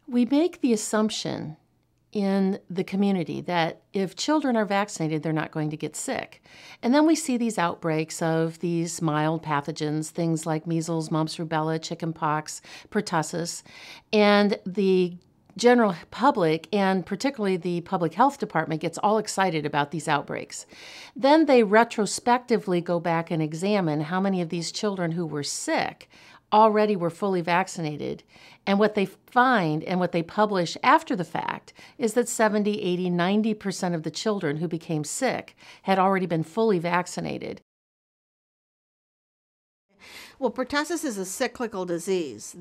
We make the assumption in the community that if children are vaccinated, they're not going to get sick. And then we see these outbreaks of these mild pathogens, things like measles, mumps, rubella, chickenpox, pertussis, and the general public, and particularly the public health department, gets all excited about these outbreaks. Then they retrospectively go back and examine how many of these children who were sick already were fully vaccinated. And what they find and what they publish after the fact is that 70, 80, 90% of the children who became sick had already been fully vaccinated. Well, pertussis is a cyclical disease.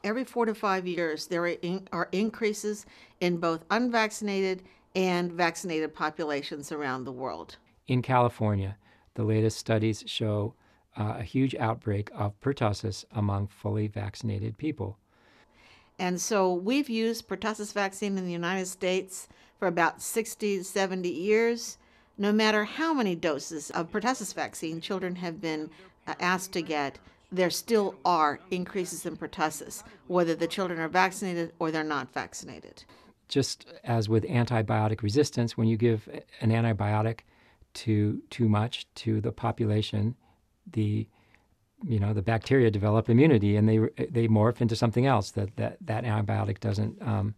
Every 4 to 5 years, there are increases in both unvaccinated and vaccinated populations around the world. In California, the latest studies show a huge outbreak of pertussis among fully vaccinated people. And so we've used pertussis vaccine in the United States for about 60 to 70 years. No matter how many doses of pertussis vaccine children have been asked to get, there still are increases in pertussis, whether the children are vaccinated or they're not vaccinated. Just as with antibiotic resistance, when you give an antibiotic too much to the population, the bacteria develop immunity and they morph into something else that antibiotic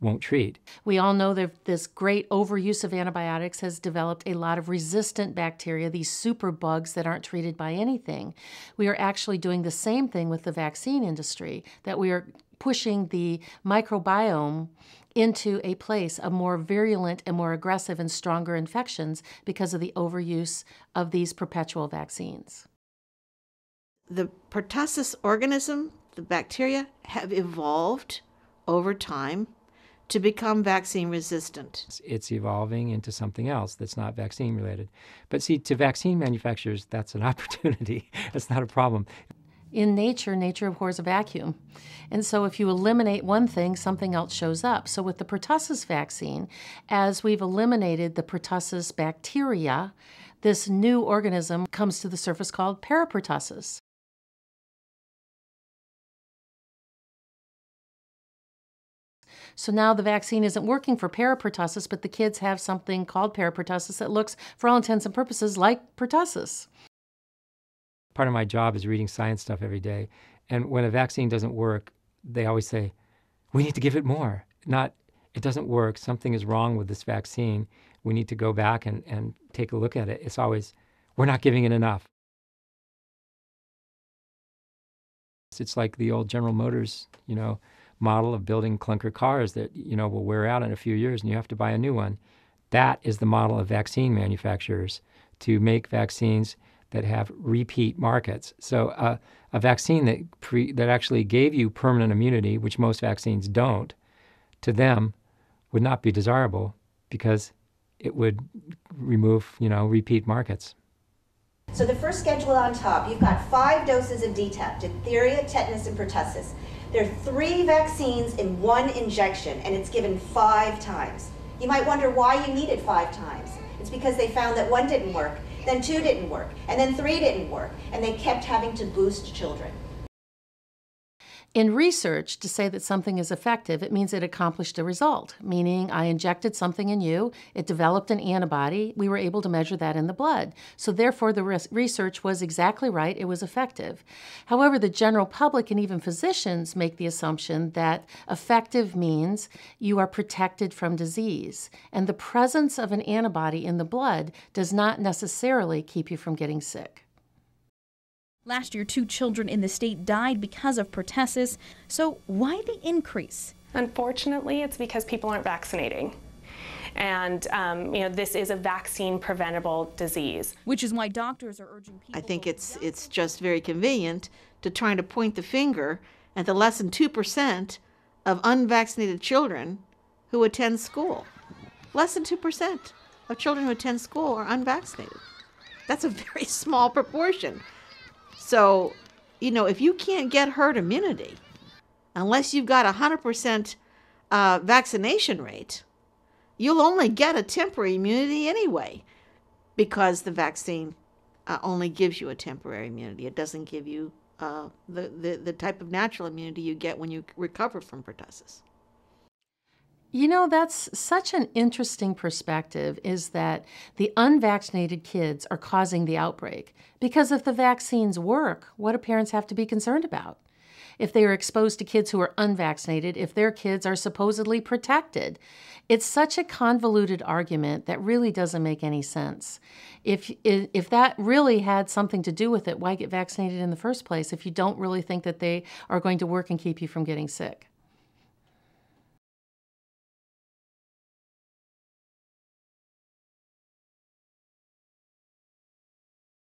won't treat. We all know that this great overuse of antibiotics has developed a lot of resistant bacteria, these super bugs that aren't treated by anything. We are actually doing the same thing with the vaccine industry, that we are pushing the microbiome into a place of more virulent and more aggressive and stronger infections because of the overuse of these perpetual vaccines. The pertussis organism, the bacteria, have evolved over time to become vaccine resistant. It's evolving into something else that's not vaccine related. But see, to vaccine manufacturers, that's an opportunity. That's not a problem. In nature abhors a vacuum. And so if you eliminate one thing, something else shows up. So with the pertussis vaccine, as we've eliminated the pertussis bacteria, this new organism comes to the surface called parapertussis. So now the vaccine isn't working for parapertussis, but the kids have something called parapertussis that looks, for all intents and purposes, like pertussis. Part of my job is reading science stuff every day. And when a vaccine doesn't work, they always say, we need to give it more. Not, it doesn't work, something is wrong with this vaccine. We need to go back and take a look at it. It's always, we're not giving it enough. It's like the old General Motors, model of building clunker cars that, will wear out in a few years and you have to buy a new one. That is the model of vaccine manufacturers, to make vaccines that have repeat markets. So a vaccine that actually gave you permanent immunity, which most vaccines don't, to them would not be desirable because it would remove, repeat markets. So the first schedule on top, you've got 5 doses of DTaP, diphtheria, tetanus, and pertussis. There are 3 vaccines in 1 injection, and it's given 5 times. You might wonder why you need it 5 times. It's because they found that 1 didn't work, then 2 didn't work, and then 3 didn't work, and they kept having to boost children. In research, to say that something is effective, it means it accomplished a result, meaning I injected something in you, it developed an antibody, we were able to measure that in the blood. So therefore, the research was exactly right, it was effective. However, the general public and even physicians make the assumption that effective means you are protected from disease, and the presence of an antibody in the blood does not necessarily keep you from getting sick. Last year, 2 children in the state died because of pertussis. So why the increase? Unfortunately, it's because people aren't vaccinating. And, this is a vaccine-preventable disease. Which is why doctors are urging people... I think it's just very convenient to try to point the finger at the less than 2% of unvaccinated children who attend school. Less than 2% of children who attend school are unvaccinated. That's a very small proportion. So, if you can't get herd immunity, unless you've got 100% vaccination rate, you'll only get a temporary immunity anyway, because the vaccine only gives you a temporary immunity. It doesn't give you the type of natural immunity you get when you recover from pertussis. You know, that's such an interesting perspective, is that the unvaccinated kids are causing the outbreak. Because if the vaccines work, what do parents have to be concerned about? If they are exposed to kids who are unvaccinated, if their kids are supposedly protected. It's such a convoluted argument that really doesn't make any sense. If that really had something to do with it, why get vaccinated in the first place if you don't really think that they are going to work and keep you from getting sick?